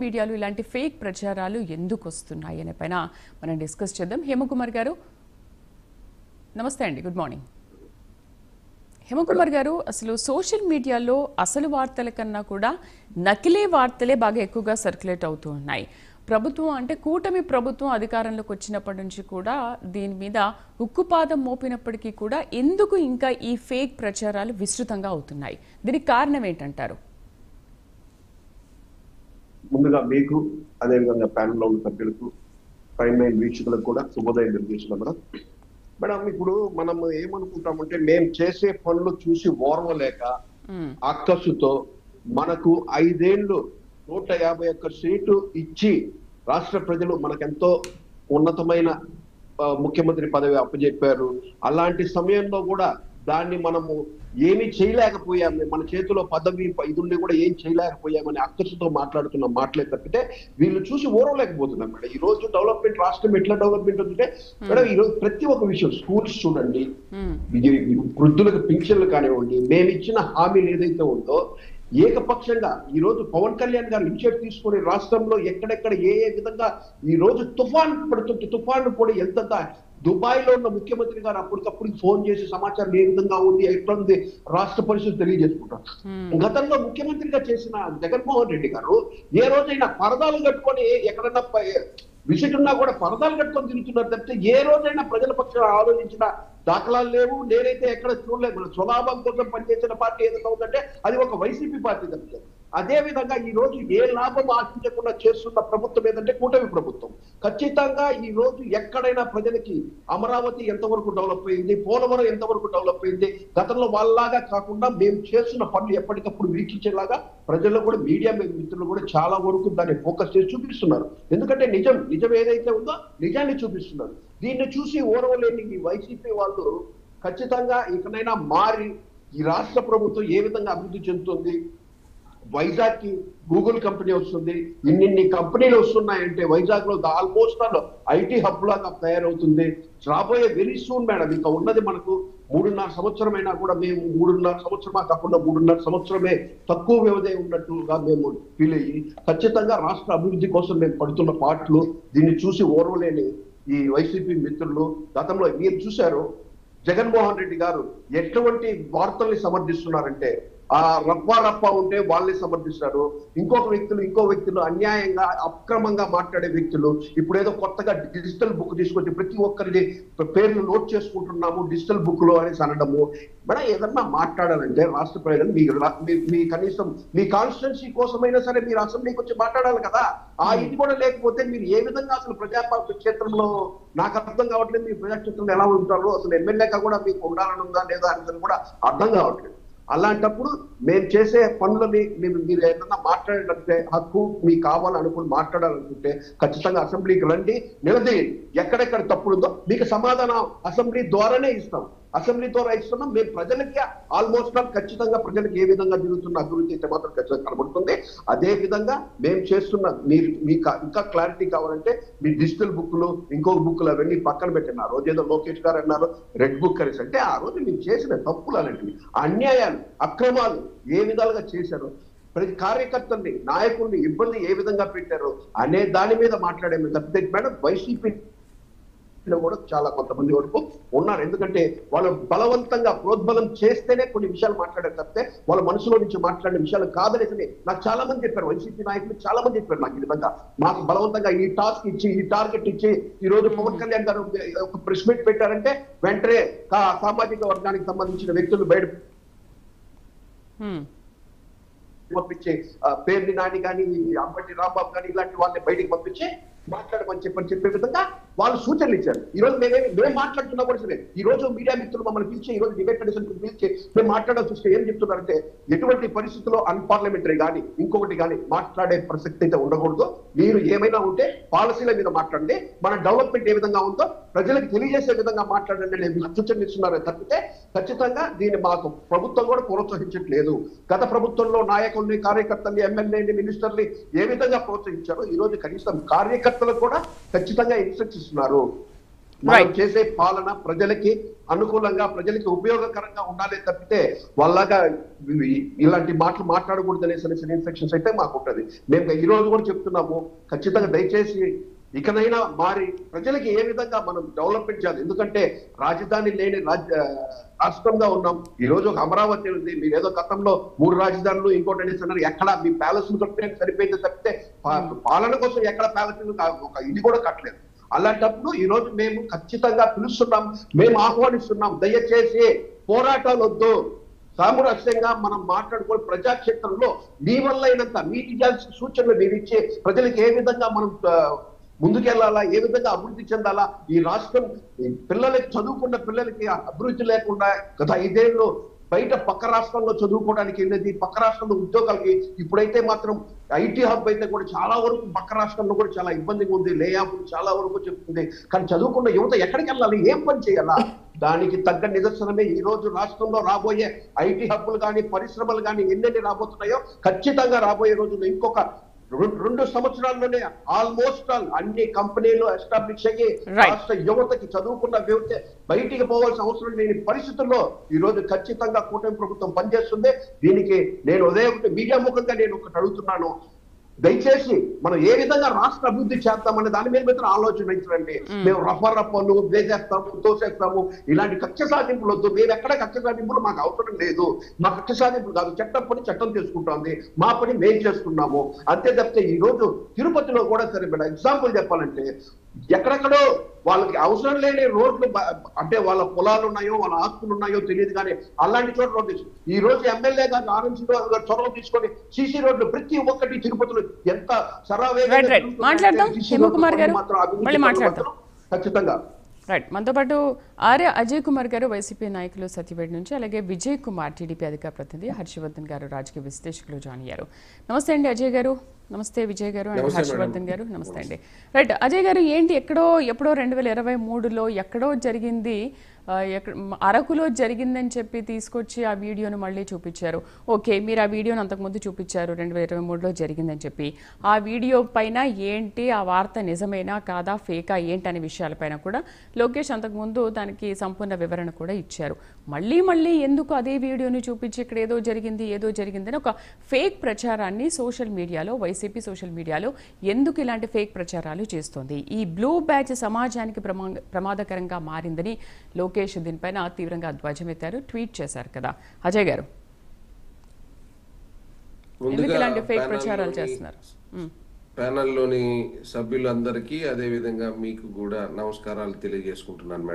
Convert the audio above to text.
మీడియాలో ఇలాంటి ఫేక్ ప్రచారాలు ఎందుకు వస్తున్నాయి అనే పైన మనం డిస్కస్ చేద్దాం. హేమకుమార్ గారు నమస్తే అండి, గుడ్ మార్నింగ్. హేమకుమార్ గారు, అసలు సోషల్ మీడియాలో అసలు వార్తల కన్నా కూడా నకిలీ వార్తలే బాగా ఎక్కువగా సర్క్యులేట్ అవుతూ ఉన్నాయి. ప్రభుత్వం అంటే కూటమి ప్రభుత్వం అధికారంలోకి వచ్చినప్పటి నుంచి కూడా దీని మీద ఉక్కుపాదం మోపినప్పటికీ కూడా ఎందుకు ఇంకా ఈ ఫేక్ ప్రచారాలు విస్తృతంగా అవుతున్నాయి? దీనికి కారణం ఏంటంటారు? ముందుగా మీకు అదేవిధంగా ప్యానెల్ లో ఉన్న సభ్యులకు ప్రైమ్ లైన్ వీక్షకులకు కూడా శుభోదయం తెలియజేస్తున్నాం. మేడం, ఇప్పుడు మనం ఏమనుకుంటామంటే మేము చేసే పనులు చూసి ఓర్వలేక అక్కసుతో మనకు 5 ఏళ్ళు 151 సీటు ఇచ్చి రాష్ట్ర ప్రజలు మనకెంతో ఉన్నతమైన ముఖ్యమంత్రి పదవి అప్పచెప్పారు. అలాంటి సమయంలో కూడా దాన్ని మనము ఏమీ చేయలేకపోయాము, మన చేతిలో పదవి ఇదుండి కూడా ఏం చేయలేకపోయామని అక్కసుతో మాట్లాడుతున్న మాటలే తప్పితే వీళ్ళు చూసి ఓరవలేకపోతున్నాం మేడం. ఈ రోజు డెవలప్మెంట్, రాష్ట్రం ఎట్లా డెవలప్మెంట్ అవుతుంటే మేడం, ఈ రోజు ప్రతి ఒక్క విషయం, స్కూల్స్ చూడండి, వృద్ధులకు పింఛన్లు కానివ్వండి, మేము ఇచ్చిన హామీలు ఏదైతే ఉందో ఏకపక్షంగా ఈ రోజు పవన్ కళ్యాణ్ గారు ఇనిషియేటివ్ తీసుకొని రాష్ట్రంలో ఎక్కడెక్కడ ఏ విధంగా ఈ రోజు తుఫాన్ పడుతుంటే తుఫాను కూడా ఎంత దుబాయ్ లో ఉన్న ముఖ్యమంత్రి గారు అప్పటికప్పుడు ఫోన్ చేసి సమాచారం ఏ విధంగా ఉంది, ఎట్లా ఉంది రాష్ట్ర పరిస్థితి తెలియజేసుకుంటారు. గతంలో ముఖ్యమంత్రిగా చేసిన జగన్మోహన్ రెడ్డి గారు ఏ రోజైనా పరదాలు కట్టుకొని ఎక్కడన్నా విసిట్ ఉన్నా కూడా పరదాలు కట్టుకొని తిరుగుతున్నారు తప్పితే ఏ రోజైనా ప్రజల పక్షాన ఆలోచించిన దాఖలాలు లేవు. నేనైతే ఎక్కడ చూడలేదు. మన స్వలాభం కోసం పనిచేసిన పార్టీ ఏదైనా ఉందంటే అది ఒక వైసీపీ పార్టీ తప్పితే. అదే విధంగా ఈ రోజు ఏ లాభం ఆశించకుండా చేస్తున్న ప్రభుత్వం ఏదంటే కూటమి ప్రభుత్వం. ఖచ్చితంగా ఈ రోజు ఎక్కడైనా ప్రజలకి అమరావతి ఎంతవరకు డెవలప్ అయింది, పోలవరం ఎంతవరకు డెవలప్ అయింది, గతంలో వాళ్ళలాగా కాకుండా మేము చేస్తున్న పనులు ఎప్పటికప్పుడు వీక్షించేలాగా ప్రజల్లో కూడా మీడియా మిత్రులు కూడా చాలా వరకు దాన్ని ఫోకస్ చేసి చూపిస్తున్నారు. ఎందుకంటే నిజం ఏదైతే ఉందో నిజాన్ని చూపిస్తున్నారు. దీన్ని చూసి ఓర్వలేని ఈ వైసీపీ వాళ్ళు ఖచ్చితంగా ఇకనైనా మారి ఈ రాష్ట్ర ప్రభుత్వం ఏ విధంగా అభివృద్ధి చెందుతుంది, వైజాగ్ కి గూగుల్ కంపెనీ వస్తుంది, ఇన్ని కంపెనీలు వస్తున్నాయంటే వైజాగ్ లో ఆల్మోస్ట్ ఐటీ హబ్ లాగా తయారవుతుంది. రాబోయే వెరీ సూన్ మేడం, ఇంకా ఉన్నది మనకు 3.5 సంవత్సరం అయినా కూడా మేము 3.5 సంవత్సరమా కాకుండా 3.5 సంవత్సరమే తక్కువ వ్యవధి ఉన్నట్టుగా మేము ఫీల్ అయ్యి ఖచ్చితంగా రాష్ట్ర అభివృద్ధి కోసం మేము పడుతున్న పాటలు దీన్ని చూసి ఓర్వలేని ఈ వైసీపీ మిత్రులు. గతంలో మీరు చూశారు జగన్మోహన్ రెడ్డి గారు ఎటువంటి వార్తల్ని సమర్థిస్తున్నారంటే ఆ రప్ప ఉంటే వాళ్ళని సమర్థిస్తారు. ఇంకో వ్యక్తులు అన్యాయంగా అక్రమంగా మాట్లాడే వ్యక్తులు ఇప్పుడు ఏదో కొత్తగా డిజిటల్ బుక్ తీసుకొచ్చి ప్రతి ఒక్కరిని పేర్లు నోట్ చేసుకుంటున్నాము డిజిటల్ బుక్ లో అనేసి అనడము. మేడం, ఏదన్నా మాట్లాడాలంటే రాష్ట్ర ప్రజలు మీ కనీసం మీ కాన్స్టిట్యున్సీ కోసమైనా సరే మీరు అసెంబ్లీకి వచ్చి మాట్లాడాలి కదా. ఆ ఇది కూడా లేకపోతే మీరు ఏ విధంగా అసలు ప్రజాపాలన క్షేత్రంలో నాకు అర్థం కావట్లేదు. మీ ప్రజాక్షేత్రంలో ఎలా ఉంటారో, అసలు ఎమ్మెల్యేగా కూడా మీకు ఉండాలని ఉందా లేదా అనేది కూడా అర్థం కావట్లేదు. అలాంటప్పుడు మేము చేసే పనులని మీరు ఏదన్నా మాట్లాడాలంటే హక్కు మీకు కావాలనుకుని మాట్లాడాలనుకుంటే ఖచ్చితంగా అసెంబ్లీకి రండి, నిలదీయండి. ఎక్కడెక్కడ తప్పుడుందో మీకు సమాధానం అసెంబ్లీ ద్వారానే ఇస్తాం. అసెంబ్లీ ద్వారా ఇస్తున్నాం. మేము ప్రజలకి ఆల్మోస్ట్ ఖచ్చితంగా ప్రజలకు ఏ విధంగా జరుగుతున్న అభివృద్ధి అయితే మాత్రం ఖచ్చితంగా కనబడుతుంది. అదే విధంగా మేము చేస్తున్న మీకు ఇంకా క్లారిటీ కావాలంటే మీ డిజిటల్ బుక్లు ఇంకొక బుక్లు అవన్నీ పక్కన పెట్టిన ఆ రోజు ఏదో లోకేష్ గారు అన్నారు రెడ్ బుక్ అనేసి, అంటే ఆ రోజు మీరు చేసిన తప్పులు అలాంటివి అన్యాయాలు అక్రమాలు ఏ విధాలుగా చేశారు, ప్రతి కార్యకర్తల్ని నాయకుల్ని ఇబ్బంది ఏ విధంగా పెట్టారు అనే దాని మీద మాట్లాడే తప్పితే మేడం వైసీపీ కూడా చాలా కొంతమంది వరకు ఉన్నారు. ఎందుకంటే వాళ్ళు బలవంతంగా ప్రోద్బలం చేస్తేనే కొన్ని విషయాలు మాట్లాడారు తప్పితే వాళ్ళ మనసులో నుంచి మాట్లాడిన విషయాలు కాదనేసి నాకు చాలా మంది చెప్పారు. వైసీపీ నాయకులు చాలా మంది చెప్పారు నాకు ఈ విధంగా మాకు బలవంతంగా ఈ టాస్క్ ఇచ్చి ఈ టార్గెట్ ఇచ్చి ఈ రోజు పవన్ కళ్యాణ్ గారు ఒక ప్రెస్ మీట్ పెట్టారంటే వెంటనే సామాజిక వర్గానికి సంబంధించిన వ్యక్తులు బయట పంపించే పేర్ని నాని కానీ అంబటి రాంబాబు కానీ ఇలాంటి వాళ్ళని బయటికి పంపించి మాట్లాడమని చెప్పే విధంగా వాళ్ళు సూచనలు ఇచ్చారు. ఈ రోజు మేము మాట్లాడుతున్నా కూడా సరే ఈ రోజు మీడియా మిత్రులు మమ్మల్ని పిలిచి ఈ రోజు డిబేట్ కమిషన్ పిలిచి మేము మాట్లాడాల్సి వస్తే ఏం చెప్తున్నారంటే ఎటువంటి పరిస్థితుల్లో అన్పార్లమెంటరీ కానీ ఇంకొకటి కానీ మాట్లాడే ప్రసక్తి అయితే ఉండకూడదు. మీరు ఏమైనా ఉంటే పాలసీల మీద మాట్లాడండి, మన డెవలప్మెంట్ ఏ విధంగా ఉందో ప్రజలకు తెలియజేసే విధంగా మాట్లాడండి అనే సూచనలు ఇస్తున్నారే తప్పితే ఖచ్చితంగా దీన్ని మాకు ప్రభుత్వం కూడా ప్రోత్సహించట్లేదు. గత ప్రభుత్వంలో నాయకుల్ని కార్యకర్తల్ని ఎమ్మెల్యేని మినిస్టర్ని ఏ విధంగా ప్రోత్సహించారో ఈ రోజు కనీసం కార్యకర్తలకు కూడా ఖచ్చితంగా ఇన్స్ట్రక్షన్ ఇస్తున్నారు. మనం చేసే పాలన ప్రజలకి అనుకూలంగా ప్రజలకి ఉపయోగకరంగా ఉండాలి తప్పితే వాళ్ళగా ఇలాంటి మాటలు మాట్లాడకూడదు అనేసి ఇన్స్ట్రక్షన్స్ అయితే మాకు ఉంటుంది. మేము ఈ రోజు కూడా చెప్తున్నాము, ఖచ్చితంగా దయచేసి ఇకనైనా మారి ప్రజలకి ఏ విధంగా మనం డెవలప్మెంట్ చేయాలి. ఎందుకంటే రాజధాని లేని రాష్ట్రంగా ఉన్నాం. ఈ రోజు ఒక అమరావతి ఉంది. మీరు ఏదో గతంలో 3 రాజధానులు ఇంకోటి అనేసి అన్నారు. ఎక్కడ మీ ప్యాలెస్ కట్టే సరిపోయింది తప్పితే పాలన కోసం ఎక్కడ ప్యాలెస్ ఒక ఇది కూడా కట్టలేదు. అలాంటప్పుడు ఈ రోజు మేము ఖచ్చితంగా పిలుస్తున్నాం, మేము ఆహ్వానిస్తున్నాం. దయచేసి పోరాటాలు వద్దు, సామరస్యంగా మనం మాట్లాడుకొని ప్రజాక్షేత్రంలో మీ వల్ల అయినంత మీకు ఇచ్చాల్సిన సూచనలు మీరు ఇచ్చే ప్రజలకు ఏ విధంగా మనం ముందుకెళ్లాలా, ఏ విధంగా అభివృద్ధి చెందాలా. ఈ రాష్ట్రం పిల్లలకి చదువుకున్న పిల్లలకి అభివృద్ధి లేకుండా గత 5 ఏళ్ళు బయట పక్క రాష్ట్రంలో చదువుకోవడానికి వెళ్ళేది, పక్క రాష్ట్రంలో ఉద్యోగాలకి. ఇప్పుడైతే మాత్రం ఐటీ హబ్ అయితే కూడా చాలా వరకు పక్క రాష్ట్రంలో కూడా చాలా ఇబ్బందిగా ఉంది. లేఆఫ్ చాలా వరకు చెప్తుంది. కానీ చదువుకున్న యువత ఎక్కడికి వెళ్ళాలి, ఏం పని చేయాలా? దానికి తగ్గ నిదర్శనమే ఈ రోజు రాష్ట్రంలో రాబోయే ఐటీ హబ్బులు కానీ పరిశ్రమలు కానీ ఎన్నెన్ని రాబోతున్నాయో ఖచ్చితంగా రాబోయే రోజుల్లో ఇంకొక 2 సంవత్సరాల్లోనే ఆల్మోస్ట్ అన్ని కంపెనీలు ఎస్టాబ్లిష్ అయ్యి రాష్ట్ర యువతకి చదువుకున్న యువత బయటికి పోవాల్సిన అవసరం లేని పరిస్థితుల్లో ఈ రోజు ఖచ్చితంగా కూటమి ప్రభుత్వం పనిచేస్తుంది. దీనికి నేను ఉదయం మీడియా ముఖంగా నేను ఒకటి అడుగుతున్నాను, దయచేసి మనం ఏ విధంగా రాష్ట్ర అభివృద్ధి చేస్తామనే దాని మీద మాత్రం ఆలోచించండి. మేము రఫారఫాలు వేసేస్తాము, తోసేస్తాము, ఇలాంటి కక్ష సాధింపులు వద్దు. మేము ఎక్కడ కక్ష సాధింపులు మాకు అవసరం లేదు. మా కక్ష సాధింపులు కాదు, చట్టం పని చట్టం చేసుకుంటుంది, మా పని మేము చేస్తున్నాము అంతే తప్పితే ఈ రోజు తిరుపతిలో కూడా సరే మేడం ఎగ్జాంపుల్ చెప్పాలంటే ఎక్కడెక్కడో వాళ్ళకి అవసరం లేని రోడ్లు, అంటే వాళ్ళ పొలాలు ఉన్నాయో వాళ్ళ ఆస్తులు ఉన్నాయో తెలియదు, కానీ అలాంటి చోట్ల రోడ్లు ఈ రోజు ఎమ్మెల్యే గారు ఆరెంజ్ చొరవ తీసుకొని సీసీ రోడ్లు ప్రతి ఒక్కటి తిరుపతిలో ఎంత ఖచ్చితంగా. రైట్, మనతో పాటు ఆర్య అజయ్ కుమార్ గారు వైసీపీ నాయకులు సత్యవేడ్ నుంచి, అలాగే విజయ్ కుమార్ టీడీపీ అధికార ప్రతినిధి, హర్షవర్ధన్ గారు రాజకీయ విశ్లేషకులు జాయిన్ అయ్యారు. నమస్తే అండి అజయ్ గారు. నమస్తే విజయ్ గారు అండ్ హర్షవర్ధన్ గారు. నమస్తే అండి. రైట్, అజయ్ గారు ఏంటి ఎప్పుడో 2023లో ఎక్కడో జరిగింది, అరకులో జరిగిందని చెప్పి తీసుకొచ్చి ఆ వీడియోను మళ్ళీ చూపించారు. ఓకే, మీరు ఆ వీడియోను అంతకుముందు చూపించారు 2023లో జరిగిందని చెప్పి. ఆ వీడియో పైన ఏంటి, ఆ వార్త నిజమేనా కాదా, ఫేకా ఏంటి అనే విషయాలపైన కూడా లోకేష్ అంతకుముందు దానికి సంపూర్ణ వివరణ కూడా ఇచ్చారు. మళ్ళీ ఎందుకు అదే వీడియోని చూపించి ఇక్కడ ఏదో జరిగిందని ఒక ఫేక్ ప్రచారాన్ని సోషల్ మీడియాలో, వైసీపీ సోషల్ మీడియాలో ఎందుకు ఇలాంటి ఫేక్ ప్రచారాలు చేస్తోంది? ఈ బ్లూ బ్యాచ్ సమాజానికి ప్రమాదకరంగా మారిందని లోకేష్ దీనిపైన తీవ్రంగా ధ్వజమెత్తారు, ట్వీట్ చేశారు కదా అజయ్ గారు. ఎందుకు ఇలాంటి ఫేక్ ప్రచారాలు చేస్తున్నారు? ప్యానెల్లోని సభ్యులందరికీ అదే విధంగా మీకు కూడా నమస్కారాలు తెలియజేసుకుంటున్నాను మేడం.